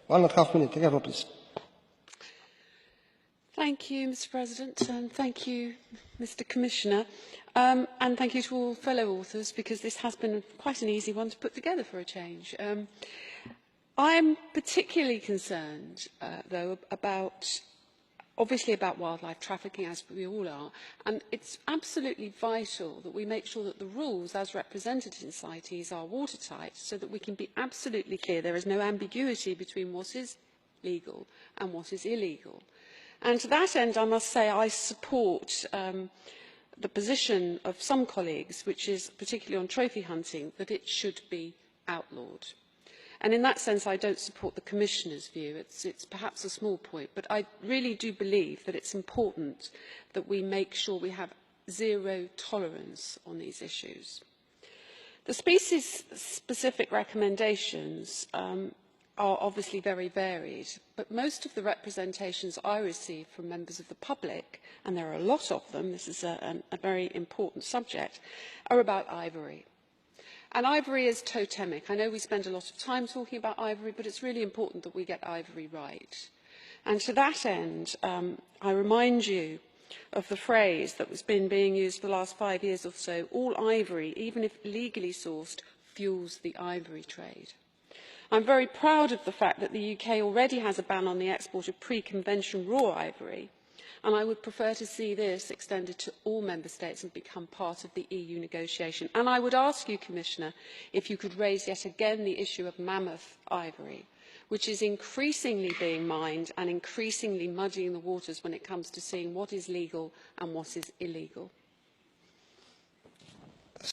1.5 minutes. Take care, please. Thank you, Mr. President, and thank you, Mr. Commissioner, and thank you to all fellow authors, because this has been quite an easy one to put together for a change. I'm particularly concerned, though, obviously about wildlife trafficking, as we all are, and it's absolutely vital that we make sure that the rules as represented in CITES are watertight, so that we can be absolutely clear there is no ambiguity between what is legal and what is illegal. And to that end, I must say I support the position of some colleagues, which is particularly on trophy hunting, that it should be outlawed. And in that sense, I don't support the Commissioner's view. It's perhaps a small point, but I really do believe that it's important that we make sure we have zero tolerance on these issues. The species-specific recommendations are obviously very varied, but most of the representations I receive from members of the public, and there are a lot of them, this is a very important subject, are about ivory. And ivory is totemic. I know we spend a lot of time talking about ivory, but it's really important that we get ivory right. And to that end, I remind you of the phrase that has been being used for the last 5 years or so: all ivory, even if illegally sourced, fuels the ivory trade. I'm very proud of the fact that the UK already has a ban on the export of pre-convention raw ivory, and I would prefer to see this extended to all member states and become part of the EU negotiation. And I would ask you, Commissioner, if you could raise yet again the issue of mammoth ivory, which is increasingly being mined and increasingly muddying the waters when it comes to seeing what is legal and what is illegal.